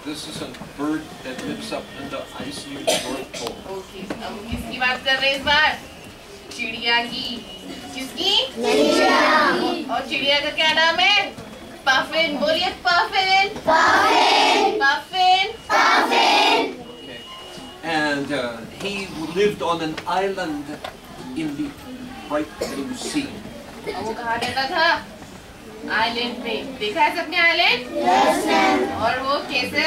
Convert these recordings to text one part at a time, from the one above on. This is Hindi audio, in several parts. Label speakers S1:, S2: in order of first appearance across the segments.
S1: This is a bird that lives up in the ice near the North Pole.
S2: Okay, हम किसकी बात कर रहे हैं इस बार? चिड़िया की। किसकी?
S3: चिड़िया।
S2: और चिड़िया का क्या नाम है? Puffin. बोलिए puffin.
S3: Puffin.
S2: Puffin.
S3: Puffin.
S1: Okay. And he lived on an island in the bright blue sea.
S2: और वो कहाँ रहता था? आइलैंड पे। देखा है सबने आइलैंड?
S3: Yes, ma'am.
S2: और वो कैसे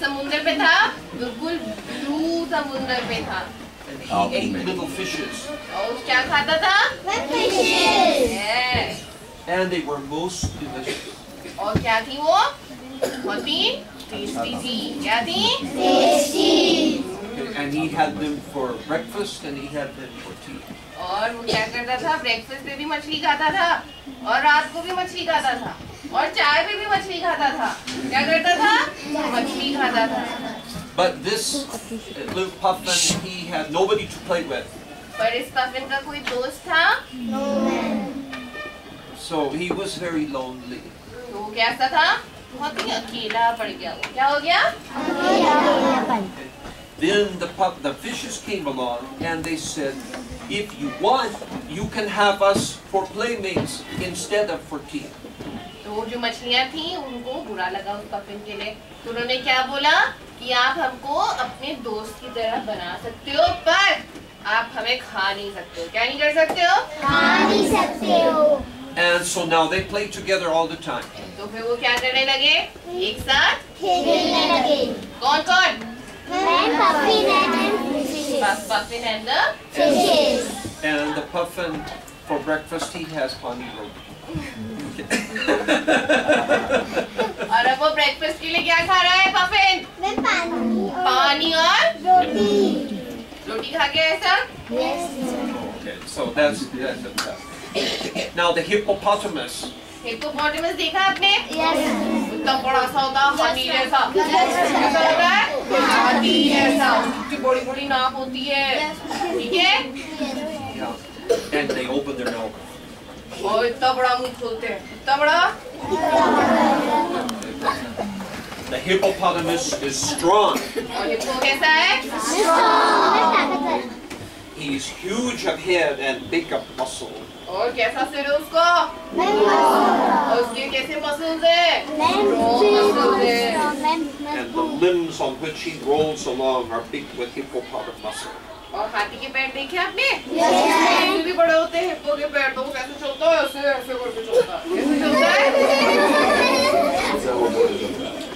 S2: समुद्र पे था? बिल्कुल ब्लू समुद्र पे था।
S1: And he ate little fishes.
S2: और वो क्या खाता था?
S3: Fishes.
S2: Yes.
S1: And they were most delicious.
S2: और क्या थी वो? बहुत ही टेस्टी थी। क्या थी?
S3: Tasty.
S1: Okay. And he had them for breakfast and he had them for tea.
S2: और वो क्या करता था? ब्रेकफास्ट पे भी मछली खाता था और रात को भी मछली खाता था और चाय पे भी मछली खाता था। क्या करता था? मछली खाता था।
S1: But this little puffin, he had nobody to play with.
S2: पर इस पफिन का कोई दोस्त था?
S3: No, ma'am.
S1: So he was very lonely.
S2: तो वो कैसा था? बहुत ही अकेला पड़ गया वो। क्या हो गया?
S1: Then the fishes came along and they said, if you want, you can have us for playmates instead of for tea.
S2: तो जो मछलियाँ थी उनको बुरा लगा उस पफिन के लिए। तो उन्होंने क्या बोला कि आप हमको अपने दोस्त की तरह बना सकते हो पर आप हमें खा नहीं सकते हो। क्या नहीं कर सकते हो?
S3: खा नहीं सकते हो।
S1: And so now they play together all the time.
S2: तो फिर वो क्या करने लगे? एक साथ
S3: खेलने लगे।
S2: कौन कौन?
S3: मैं Puffin and fishes.
S2: Puffin and the
S3: Fishes.
S1: And the puffin, for breakfast, he has honey roti.
S2: और अब वो ब्रेकफास्ट के लिए क्या खा रहा है पफिन?
S3: मैं
S2: पानी और
S3: रोटी।
S2: रोटी खा के ऐसा?
S3: Yes, ma'am.
S1: Okay, so that's that. Now the hippopotamus.
S2: Hippopotamus देखा आपने?
S3: Yes.
S2: इतना बड़ा सा होता है हाथी जैसा। कैसा होता है? हाथी जैसा। उसकी बड़ी बड़ी नाक होती है। ठीक है?
S1: Yeah. And they open their mouth.
S2: और इतना बड़ा मुंह खोलते हैं। इतना बड़ा?
S1: The hippopotamus is strong.
S2: और हिप्पो कैसा है?
S3: Strong.
S1: He's huge of head and big of muscle.
S2: और कैसा सिर है उसका? और उसके कैसे मसल्स है? Strong muscles है।
S1: And the limbs on which he rolls along are big with hippopotamus muscle.
S2: और हाथी के पैर देखे आपने?
S3: Yes.
S2: भी बड़े होते हैं हिप्पो के पैर। तो वो कैसे चलता है? ऐसे ऐसे करके चलता है। कैसे चलता है?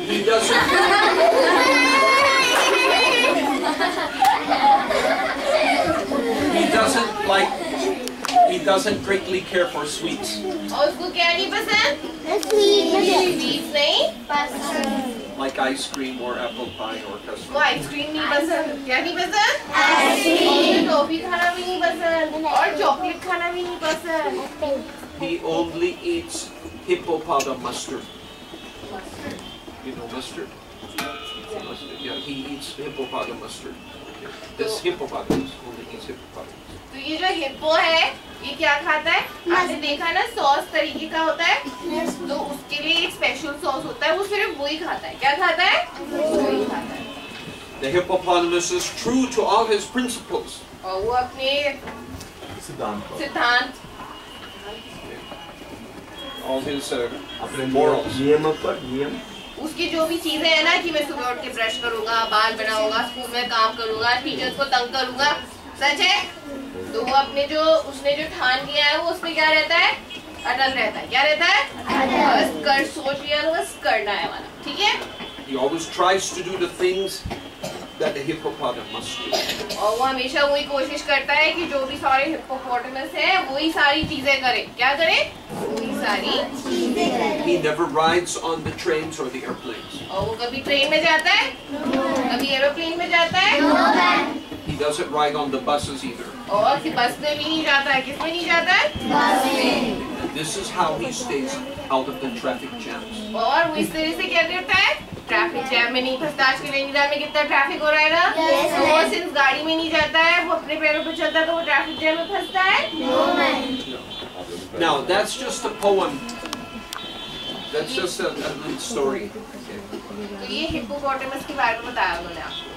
S1: He doesn't. He doesn't greatly care for sweets.
S2: और उसको क्या नहीं पसंद? स्वीट्स नहीं
S3: पसंद।
S1: Like ice cream or apple pie or
S2: वो
S1: custard.
S2: आइसक्रीम नहीं पसंद। क्या नहीं पसंद?
S3: आइसक्रीम।
S2: और टॉफी खाना भी नहीं पसंद और चॉकलेट खाना भी नहीं पसंद।
S1: He only eats hippopotamus mustard. You know mustard? Mustard. Yeah, he eats hippopotamus mustard. This hippopotamus only eats hippopotamus.
S2: तो ये जो हिप्पो है ये क्या खाता है? आपने देखा ना सॉस तरीके का होता है तो उसके लिए एक स्पेशल सॉस होता है वो सिर्फ वही खाता है। क्या खाता है? वही खाता है।
S1: The hippopotamus is true to all his principles.
S2: और वो अपने सिद्धांत
S1: All his morals.
S2: उसकी जो भी चीजें है ना कि मैं सुबह उठ के ब्रश करूंगा, बाल बनाऊंगा, स्कूल में काम करूंगा, टीचर्स को तंग करूंगा, सच है? तो वो अपने जो उसने जो ठान लिया है वो उसमें क्या रहता है? अटल रहता है। क्या रहता है? बस कर सोच लिया तो बस करना है वाला। ठीक है?
S1: He always tries to do the things that the hippopotamus do.
S2: और वो हमेशा वही कोशिश करता है कि जो भी सारे हिप्पोपोटामस हैं वही सारी चीजें करे। क्या करे? वही सारी चीजें करे।
S1: He never rides on the trains or the airplanes.
S2: और वो कभी ट्रेन में जाता है? कभी एरोप्लेन में जाता है?
S1: He doesn't ride on the buses either.
S2: और बस में भी नहीं जाता है। किस में नहीं जाता है? बस में।
S1: This is how he stays out of the traffic jams.
S2: और वो इस तरह से क्या करता है? ट्रैफिक जैम में नहीं फंसता। आज के नैनीताल में कितना ट्रैफिक हो रहा है ना? तो वो सिर्फ गाड़ी में नहीं जाता है, वो अपने पैरों पे चलता है तो वो ट्रैफिक जैम में फंसता है?
S1: Now that's just a poem. That's just a little story.
S2: तो ये हिप्पोपोटामस के बारे में बताया उन्होंने आपको।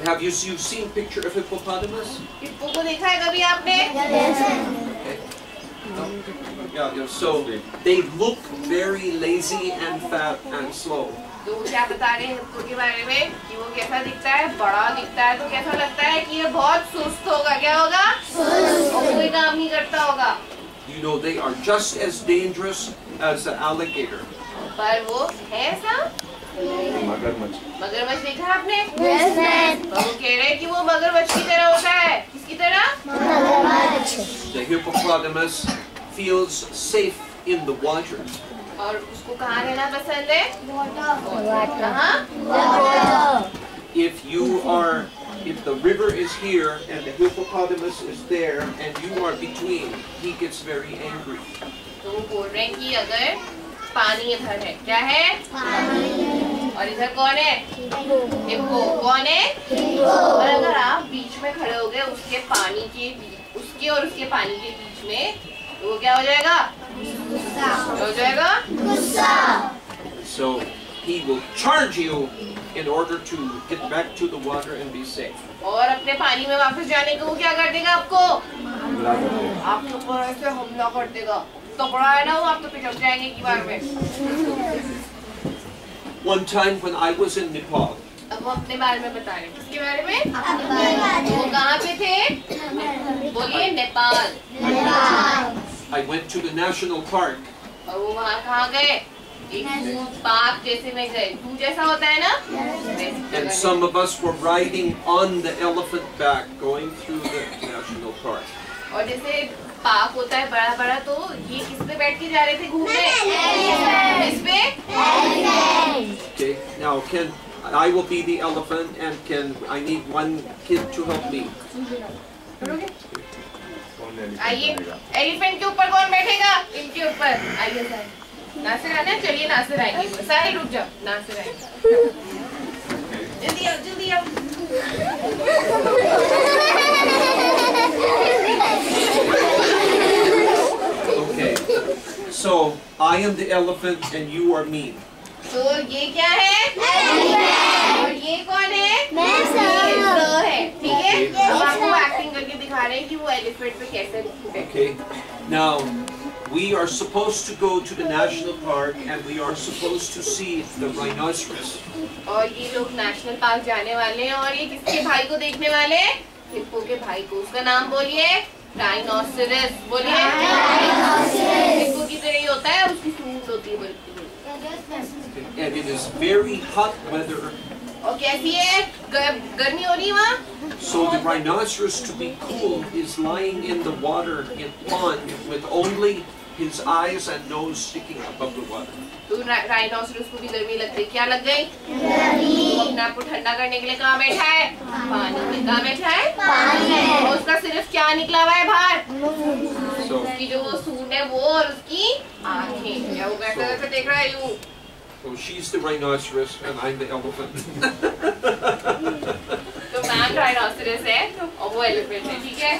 S1: Have you seen picture of hippopotamus?
S2: Hippo को देखा है कभी आपने?
S1: Okay. No? Yeah, so they look very lazy and fat and slow.
S2: तो क्या बता रहे हैं हिप्पो के बारे में कि वो कैसा दिखता है? बड़ा दिखता है, तो कैसा लगता है कि ये बहुत सुस्त होगा। क्या होगा? और कोई काम नहीं करता होगा।
S1: You know, they are just as dangerous as the alligator.
S2: पर वो है ऐसा? मगरमच्छ देखा है आपने? तो वो कह रहे हैं कि वो मगरमच्छ की तरह होता है। किसकी तरह?
S1: The hippopotamus feels safe in the water.
S2: और उसको कहाँ रहना पसंद है? कहाँ?
S1: If the river is here and the hippopotamus is there and you are between, he gets very angry.
S2: तो वो बोल रहे हैं कि अगर पानी इधर है, क्या है? पानी। और इधर कौन है? हिप्पो। कौन है? और अगर आप बीच में खड़े हो गए उसके और उसके पानी के बीच में, तो वो क्या हो जाएगा? गुस्सा। हो जाएगा? गुस्सा।
S1: So he will charge you in order to get back to the water and be safe.
S2: और अपने पानी में वापस जाने को वो क्या कर देगा आपको? आपके ऊपर ऐसे हमला कर देगा। तो बड़ा है ना वो, आप तो पिछड़ जाएंगे की बार में।
S1: One time when I was in Nepal.
S2: अब वो अपने बारे में बता रहे हैं। किसके बारे में? वो कहाँ पे थे? बोलिए Nepal.
S1: I went to the national park.
S2: और वो वहाँ कहाँ गए? एक पार्क जैसे में गए। जू जैसा होता है ना?
S1: And some of us were riding on the elephant back going through the national park.
S2: और जैसे पार्क होता है बड़ा बड़ा, तो ये किस पे बैठ के जा रहे थे घूमने? इस पे?
S1: Okay, now I will be the elephant and I need one kid to help me.
S2: आइए, एलिफेंट के ऊपर कौन बैठेगा? इनके ऊपर। आइए साहिल। नासिर आना है? चलिए नासिर आएंगे। साहिल रुक जाओ, नासिर आएंगे। जल्दी आओ, जल्दी आओ।
S1: Okay, so I am the elephant and you are me.
S2: तो ये क्या है? और ये कौन है? ये है, ठीक है? अब आपको एक्टिंग करके दिखा रहे हैं कि वो एलिफेंट पे कैसे बैठे।
S1: Okay, now we are supposed to go to the national park and we are supposed to see the rhinoceros.
S2: और ये लोग नेशनल पार्क जाने वाले हैं और ये किसके भाई को देखने वाले हैं? हिप्पो के भाई को। उसका नाम बोलिए? राइनोसेरस। बोलिए? हिप्पो की तरह ही होता है, उसकी सूंड होती है बल्कि।
S1: And it is very hot weather.
S2: और कैसी है? गर्मी हो रही है वहाँ?
S1: So the rhinoceros, to be cool, is lying in the water in pond with only his eyes and nose sticking above the water.
S2: तो राइनोसेरस को भी गर्मी लग गई। क्या लग गई? वो अपने आप को ठंडा करने के लिए कहाँ बैठा है? पानी में। कहाँ बैठा है? पानी में। और उसका सिर्फ क्या निकला हुआ है बाहर? उसकी जो वो सूंड है वो, और उसकी आँखें। क्या वो बैठा वैसे देख रहा है यूं?
S1: So she's the rhinoceros and I'm the elephant.
S2: तो मैम राइनोसेरस है और वो एलिफेंट है, ठीक है?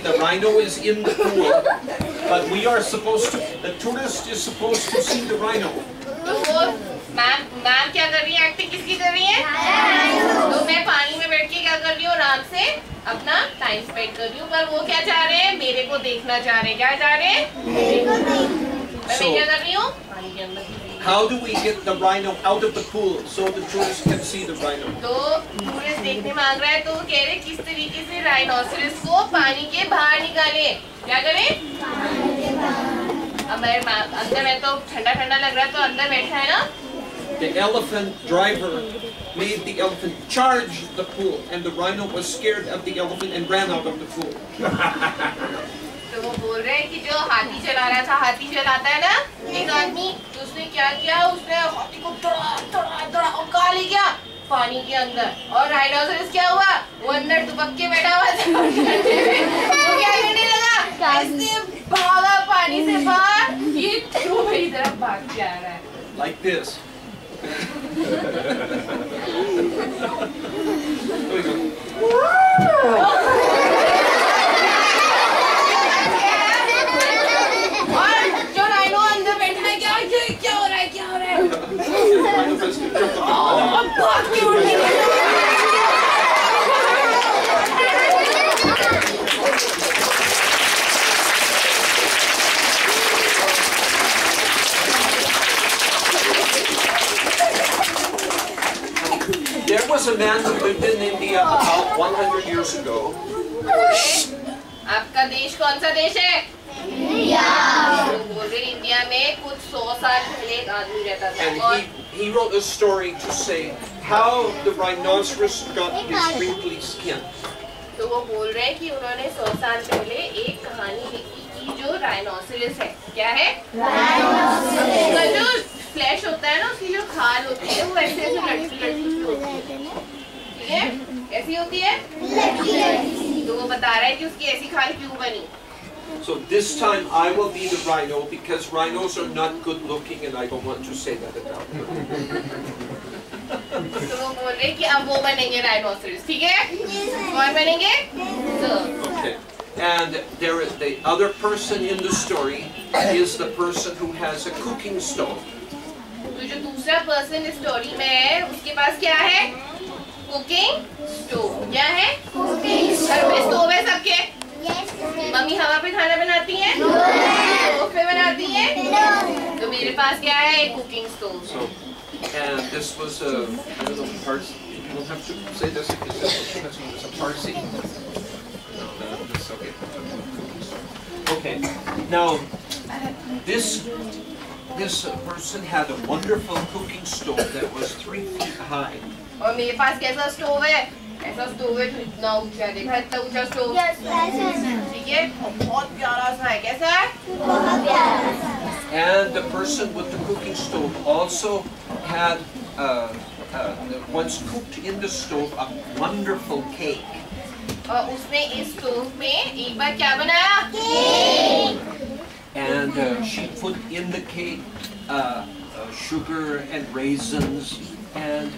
S1: The rhino is in the pool, but we are supposed to. The tourist is supposed to see the rhino.
S2: तो वो मैम क्या कर रही है? एक्टिंग किसकी कर रही है? तो मैं पानी में बैठ के क्या कर रही हूँ? आराम से अपना टाइम स्पेंड कर रही हूँ। पर वो क्या चाह रहे हैं? मेरे को देखना चाह रहे हैं। क्या चाह रहे हैं? मैं क्या कर रही हूँ? पानी के अंदर।
S1: How do we get the rhino out of the pool so the tourists can see the rhino?
S2: तो टूरिस्ट देखने मांग रहा है, तो वो कह रहे किस तरीके से राइनोसेरस को पानी के बाहर निकाले। क्या करें? अब अंदर में तो ठंडा ठंडा लग रहा है, तो अंदर बैठा है ना।
S1: The elephant driver made the elephant charge the pool, and the rhino was scared of the elephant and ran out of the pool.
S2: तो वो बोल रहे हैं कि जो हाथी चला रहा था, हाथी चलाता है ना एक आदमी, तो उसने क्या किया? उसने हाथी को दौड़ा और कहा ले गया पानी के अंदर। और राइनोसेरस क्या हुआ? वो अंदर दुबक के बैठा हुआ था। वो क्या करने लगा? ऐसे भागा पानी से बाहर। ये क्यों मेरी तरफ भाग के आ रहा है?
S1: Like this.
S2: जो राइनो अंदर बैठा है, क्या हो रहा है?
S1: There was a man who lived in India about 100 years ago.
S2: आपका देश कौन सा देश है? इंडिया। बोल रहे इंडिया में कुछ 100 साल पहले एक आदमी रहता था
S1: And
S2: और
S1: he wrote a story to say how the rhinoceros got his wrinkly skin.
S2: तो वो बोल रहे हैं कि उन्होंने 100 साल पहले एक कहानी लिखी कि जो राइनोसेरस है, क्या है? उसका जो फ्लैश होता है ना, उसकी जो खाल होती है वो ऐसे ऐसे लटकी होती है, ठीक है? कैसी होती है? तो वो बता रहा है कि उसकी ऐसी खाल क्यों बनी।
S1: So this time I will be the rhino because rhinos are not good looking and I don't want to say that about them.
S2: तो वो बोल रहे हैं कि अब वो बनेंगे राइनोसेरस, ठीक है? कौन बनेंगे?
S1: Okay. And there is the other person in the story is the person who has a cooking stove.
S2: तो जो दूसरा पर्सन इस स्टोरी में है, उसके पास क्या है? Cooking stove. क्या है? Cooking stove. घर में स्टोव है सबके? मम्मी हवा पे खाना बनाती हैं? स्टोव पे बनाती हैं? तो मेरे पास क्या है? एक cooking stove.
S1: So, and this was a, I don't know, Parsi. You don't have to say this because this was a Parsi. No, that's okay. Okay. Now, this person had a wonderful cooking stove that was 3 feet high.
S2: और मेरे पास कैसा स्टोव है? ऐसा स्टोव है जो इतना ऊंचा, देखा इतना ऊंचा स्टोव? ठीक है, बहुत प्यारा सा है। कैसा है? बहुत प्यारा सा।
S1: And the person with the cooking stove also had once cooked in the stove a wonderful cake.
S2: और उसने इस स्टोव में एक बार क्या बनाया? Cake.
S1: And she put in the cake sugar and raisins and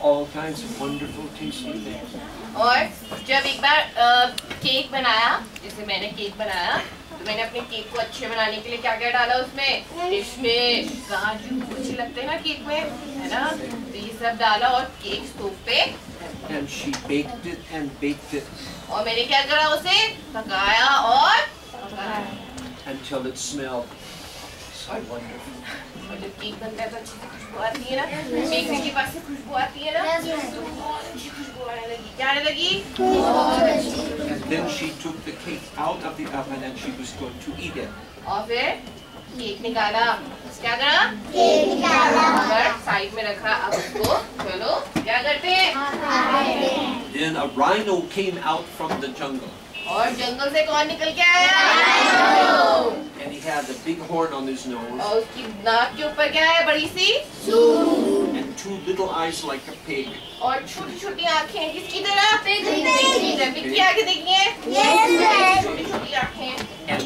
S1: all kinds of wonderful tasty things.
S2: और जब एक बार केक बनाया, जैसे मैंने केक बनाया, तो मैंने अपने केक को अच्छे बनाने के लिए क्या क्या डाला उसमें? किशमिश, काजू, अच्छे लगते हैं ना केक में, है ना? तो ये सब डाला और केक स्टोव पे।
S1: And she baked it and baked it.
S2: और मैंने क्या करा? उसे पकाया और पकाया
S1: until it smelled so wonderful.
S2: और जब केक बनता है तो अच्छी खुशबू आती है ना, बेकरी के पास से खुशबू आती है ना, तो बहुत अच्छी खुशबू आने लगी। क्या आने लगी? बहुत अच्छी।
S1: And then she took the cake out of the oven and she was going to eat it.
S2: और फिर केक निकाला। क्या करा? केक निकाला और साइड में रखा। अब उसको चलो क्या करते हैं?
S1: Then a rhino came out from the jungle.
S2: और जंगल से कौन निकल के आया?
S1: And he had a big horn on his nose.
S2: और उसकी नाक के ऊपर क्या है? बड़ी सी
S1: And 2 little eyes like a pig.
S2: और छोटी छोटी आँखें किसकी तरह? पिग की आँखें देखी हैं? छोटी छोटी आँखें।
S1: And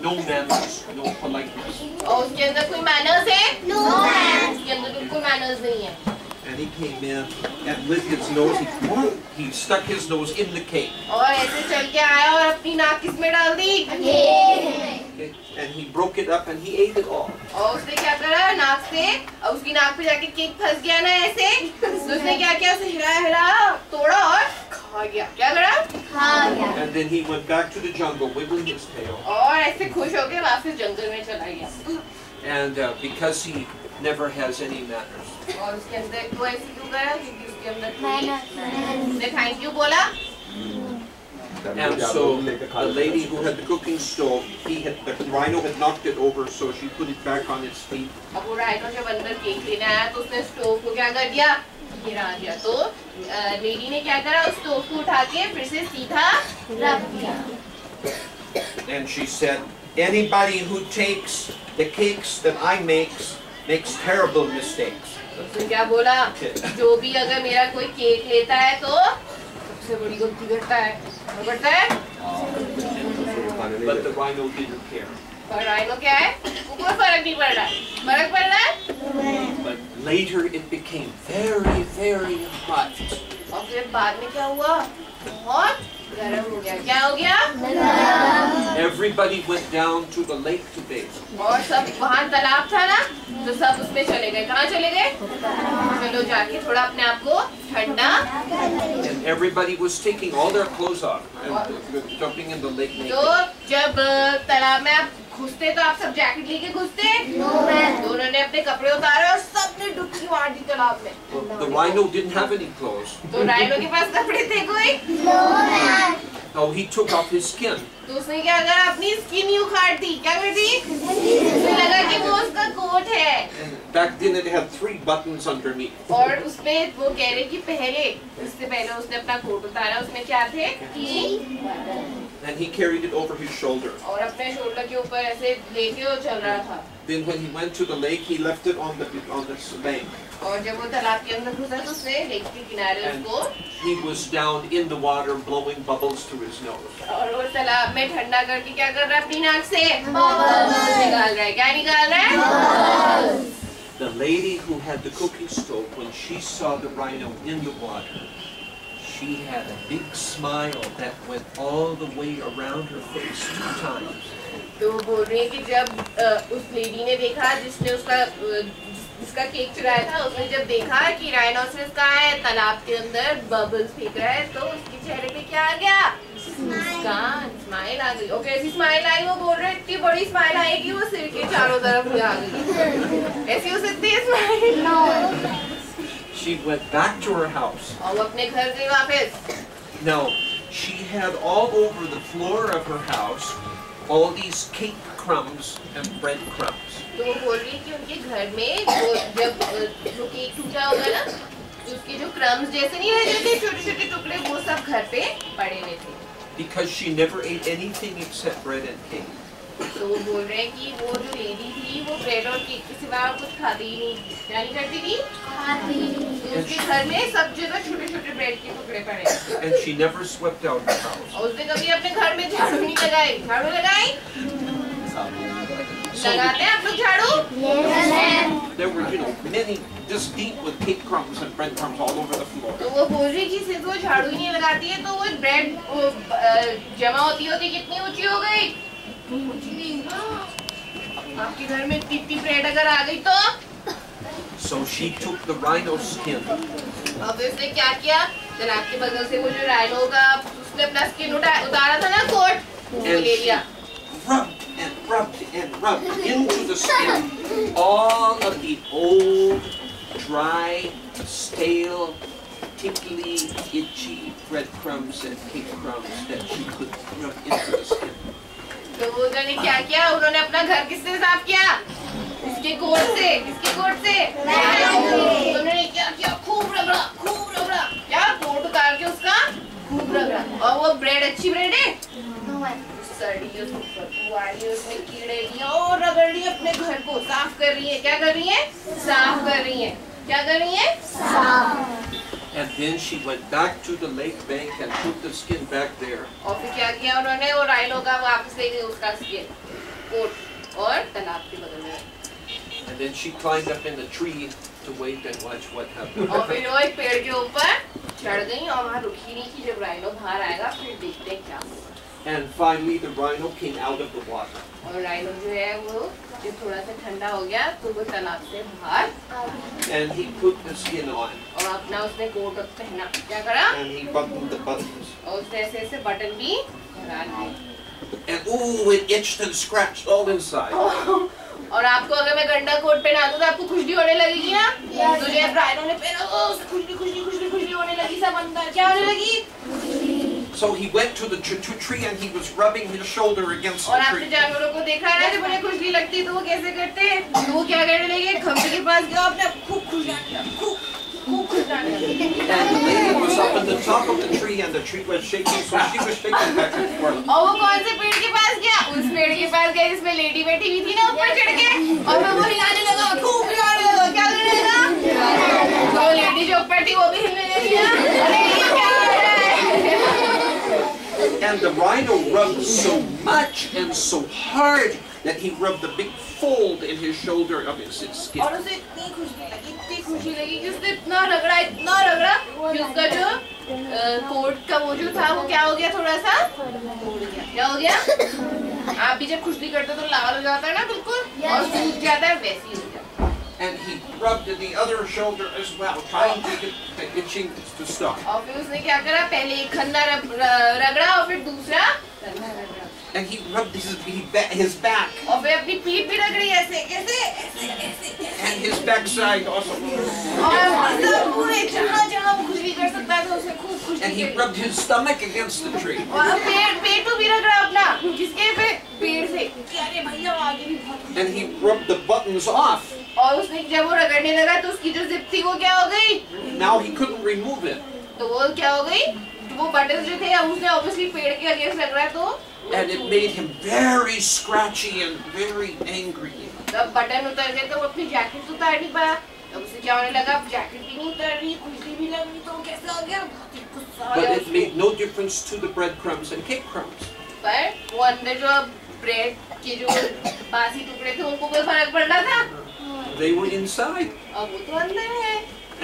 S1: no manners, no politeness.
S2: और उसके अंदर कोई मैनर्स है? उसके अंदर बिल्कुल मैनर्स नहीं है।
S1: And he came in and with his nose, he stuck his nose in the cake.
S2: और ऐसे चल के आया और अपनी नाक किसमें डाल दी?
S1: Okay. And he broke it up and he ate it all.
S2: और उसने क्या करा? नाक से, और उसकी नाक पे जाके केक फंस गया ना ऐसे, तो उसने क्या किया? उसे हिलाया, तोड़ा और खा गया। क्या करा? खा गया।
S1: And then he went back to the jungle, wiggling his tail.
S2: और ऐसे खुश होके वापस जंगल में चला गया।
S1: And because he never has any manners.
S2: और उसके अंदर वो ऐसे क्यों करा? क्योंकि उसके अंदर उसने थैंक यू बोला।
S1: And so the lady who had the cooking stove, the rhino had knocked it over, so she put it back on its feet.
S2: अब वो राइनो जब अंदर केक लेने आया तो उसने स्टोव को क्या कर दिया? गिरा दिया। तो लेडी ने क्या करा? उस स्टोव को उठा के फिर से सीधा रख दिया।
S1: And she said, anybody who takes the cakes that I makes terrible mistakes.
S2: उसने क्या बोला? जो भी अगर मेरा कोई केक लेता है तो सबसे बड़ी गलती करता है। क्या करता है?
S1: But the rhino didn't care.
S2: पर राइनो क्या है? कोई फर्क नहीं पड़ रहा है। फर्क पड़ रहा है?
S1: But later it became very, very hot.
S2: और फिर बाद में क्या हुआ? बहुत गर्म हो गया। क्या हो गया?
S1: Everybody went down to the lake to bathe.
S2: और सब वहाँ तालाब था ना, तो सब उसमें चले गए। कहाँ चले गए? चलो जाके थोड़ा अपने आप को ठंडा।
S1: And everybody was taking all their clothes off and jumping in the lake
S2: तो
S1: naked.
S2: जब तालाब में आप घुसते तो आप सब जैकेट लेके घुसते? दोनों ने अपने कपड़े उतारे और सबने डुबकी मार दी तालाब में।
S1: The rhino didn't have any clothes.
S2: तो राइनो के पास कपड़े थे कोई?
S1: Oh, he took off his skin.
S2: तो उसने क्या करा? अपनी स्किन ही उखाड़ दी। क्या कर दी? उसे लगा कि वो उसका कोट है।
S1: And back then it had 3 buttons underneath.
S2: और उसमें वो कह रहे कि इससे पहले उसने अपना कोट उतारा, उसमें क्या थे?
S1: And he carried it over his shoulder.
S2: और अपने शोल्डर के ऊपर ऐसे लेके वो चल रहा था।
S1: Then when he went to the lake, he left it on this bank.
S2: और जब वो तालाब के अंदर घुसा तो उसने लेक के किनारे
S1: And
S2: उसको
S1: he was down in the water blowing bubbles through his nose.
S2: और वो तालाब में ठंडा करके क्या कर रहा है? अपनी नाक से बबल्स निकाल रहा है। क्या निकाल रहा है?
S1: The lady who had the cooking stove, when she saw the rhino in the water, she had a big smile that went all the way around her face 2 times.
S2: तो वो बोल रही है कि जब उस लेडी ने देखा जिसने जिसका केक चुराया था, उसने जब देखा कि राइनोसरस कहाँ है, तालाब के अंदर बबल्स फेंक रहा है, तो उसके चेहरे पे क्या आ गया? स्माइल आ गई। और कैसी स्माइल आई? वो बोल रहे इतनी बड़ी स्माइल आएगी वो सिर के चारों तरफ आ गई। ऐसी हो सकती है smile?
S1: She went back to her house.
S2: और वो अपने घर गई वापस।
S1: Now, she had all over the floor of her house all these cake crumbs and bread crumbs.
S2: तो वो बोल रही है कि उनके घर में जब केक टूटा होगा ना, तो उसके जो क्रम्स जैसे नहीं रहते थे छोटे-छोटे टुकड़े, वो सब घर पे पड़े हुए थे।
S1: Because she never ate anything except bread and cake.
S2: तो वो बोल रहे हैं कि वो जो लेडी थी वो ब्रेड और केक के सिवा और कुछ खाती ही नहीं। क्या नहीं करती थी? तो उसके घर में सब जगह छोटे-छोटे ब्रेड के टुकड़े पड़े।
S1: And she never swept out the house.
S2: और उसने कभी अपने घर में झाड़ू नहीं लगाई। झाड़ू लगाई? लगाते हैं आप लोग झाड़ू?
S1: There were, many this deep with cake crumbs and bread crumbs all over the floor.
S2: तो वो बोल रही कि सिर्फ वो झाड़ू ही नहीं लगाती है, तो वो ब्रेड जमा होती कितनी ऊंची हो गई? आपके घर में इतनी ब्रेड अगर आ गई तो?
S1: So she took the rhino skin.
S2: अब उसने क्या किया? तालाब के बगल से वो जो राइनो का उसने अपना स्किन उतारा था ना, कोट, वो ले लिया।
S1: Rubbed and rubbed and rubbed into the skin all of the old, dry, stale, tickly, itchy breadcrumbs and cake crumbs that she could rub into the skin.
S2: तो वो उन्होंने क्या किया? उन्होंने अपना घर किससे साफ किया? इसके कोट से। किसके कोट से? उन्होंने क्या किया? खूब रगड़ा। क्या? कोट उतार के उसका खूब रगड़ा। और वो ब्रेड अच्छी ब्रेड है? सड़ी उसमें कीड़े लिए और रगड़ रही है, अपने घर को साफ कर रही है। क्या कर रही है? साफ कर रही है। क्या कर रही है? साफ।
S1: And then she went back to the lake bank and put the skin back there.
S2: और फिर क्या किया उन्होंने? वो राइनो का वापस ले गई उसका स्किन, कोट, और तालाब के बगल में।
S1: And then she climbed up in the tree to wait and watch what happened.
S2: और फिर वो एक पेड़ के ऊपर चढ़ गई और वहाँ रुकी नहीं कि जब राइनो बाहर आएगा फिर देखते हैं क्या होगा।
S1: And finally the rhino came out of the water.
S2: और राइनो जो है वो जब थोड़ा सा ठंडा हो गया तो वो तालाब से बाहर,
S1: And he put the skin on.
S2: और अपना उसने कोट पहना। क्या करा?
S1: And he buttoned the buttons.
S2: और उसने ऐसे बटन भी लगा लिए।
S1: And ooh, it itched and scratched all inside.
S2: और आपको अगर मैं गंदा कोट पहना दूँ तो आपको खुजली होने लगेगी ना? तो जब राइनो ने पहना तो खुजली होने लगी सब अंदर। क्या होने लगी?
S1: So he went to the tree and he was rubbing his shoulder against
S2: और
S1: the
S2: आपने
S1: tree.
S2: जानवरों को देखा है ना, जब उन्हें खुजली लगती है तो वो कैसे करते हैं? तो वो क्या करने लगे? खंभे के पास गया, अपने खूब खुजलाने लगा।
S1: And the lady was up in the top of the tree and the tree was shaking, so she was shaking back and forth.
S2: और वो कौन से पेड़ के पास गया? उस पेड़ के पास गया जिसमें लेडी बैठी हुई थी ना ऊपर चढ़ के, और फिर वो हिलाने लगा, खूब हिलाने लगा। क्या करने लगा? तो लेडी जो ऊपर थी वो भी हिलने लगी। अरे ये क्या हो रहा है?
S1: And the rhino rubbed so much and so hard that he rubbed the big fold in his shoulder of his skin.
S2: और उसे इतनी खुशी लगी कि उसने इतना रगड़ा कि उसका जो कोट का वो जो था वो क्या हो गया, थोड़ा सा क्या हो गया। आप भी जब खुजली करते हो तो लाल हो जाता है ना बिल्कुल, और सूख जाता है, वैसी हो जाता है।
S1: And he rubbed the other shoulder as well, trying to get the itching to stop.
S2: और फिर उसने क्या करा, पहले एक खन्ना रगड़ा और फिर दूसरा खन्ना रगड़ा।
S1: And he rubbed his back.
S2: और फिर अपनी पीठ भी रगड़ी ऐसे ऐसे।
S1: And his backside also.
S2: और सब पूरे जहाँ वो खुजली कर सकता था उसने खूब खुजली।
S1: And he rubbed his stomach against the tree.
S2: और पेट भी रगड़ा अपना, किसके पेड़ से। अरे भैया आगे भी बहुत।
S1: And he rubbed the buttons off.
S2: और उसने जब वो रगड़ने लगा तो उसकी जो जिप थी वो क्या हो गई?
S1: Now he couldn't remove it.
S2: तो वो क्या हो गई? वो बटन जो थे उसने obviously पेड़ के अगेंस्ट लग रहा है तो।
S1: And it made him very scratchy and very angry.
S2: जब बटन उतर गए तो वो अपनी जैकेट उतार नहीं पाया। तब उसे क्या होने लगा, जैकेट भी नहीं उतर रही, खुजली भी लग रही, तो कैसा हो गया? बहुत ही गुस्सा आया।
S1: But it made no difference to the breadcrumbs and cake crumbs.
S2: पर वो अंदर जो ब्रेड के जो बासी टुकड़े थे उनको कोई फर्क पड़ रहा था?
S1: They were inside.
S2: अब वो तो अंदर है।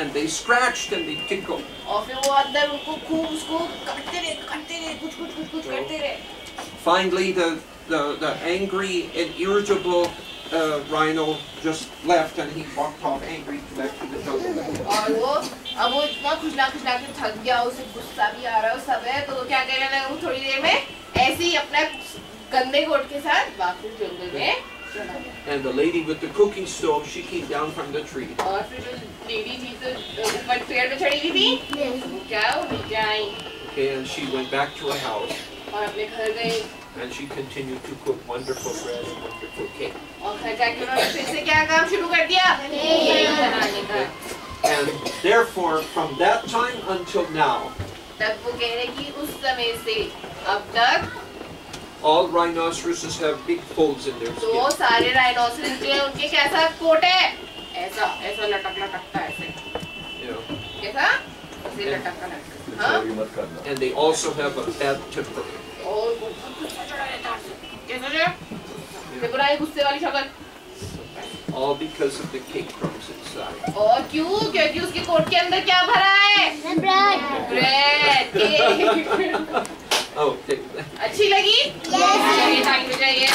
S1: And they scratched and they tickled.
S2: और फिर वो अंदर उनको खूब उसको काटते रहे, कुछ करते रहे।
S1: Finally, the angry and irritable rhino just left, and he walked off angry back to the jungle.
S2: और वो अब वो इतना खुजला के थक गया, उसे गुस्सा भी आ रहा है, सब है, तो वो क्या करने लगा, वो थोड़ी देर में ऐसे ही अपना गंदे कोट के साथ वापस जंगल में चला गया।
S1: And the lady with the cooking stove, she came down from the tree.
S2: और फिर जो लेडी थी तो ऊपर पेड़ पे चढ़ी हुई थी, वो क्या वो नीचे आई।
S1: Okay, and she went back to her house.
S2: और अपने घर गई।
S1: And she continued to cook wonderful bread and wonderful cake.
S2: और घर जाके उन्होंने फिर से क्या काम शुरू कर दिया? केक बनाने का।
S1: And therefore, from that time until now,
S2: तब वो कह रहे कि उस समय से अब तक
S1: all rhinoceroses have big folds in their
S2: तो
S1: skin.
S2: सारे राइनोसरस के उनके कैसा कोट है? ऐसा लटकता है ऐसे।
S1: You know,
S2: कैसा? ऐसे लटकता। हाँ?
S1: and they also have a bad temper.
S2: और गुस्सा चढ़ा रहता है। कैसा है? देखो ना ये गुस्से वाली शक्ल।
S1: All because of the cake crumbs inside.
S2: और क्यों? क्योंकि उसके कोट के अंदर क्या भरा है?
S3: Bread.
S2: Bread.
S1: Oh, take that.
S2: अच्छी लगी? चलिए ताली बजाइए।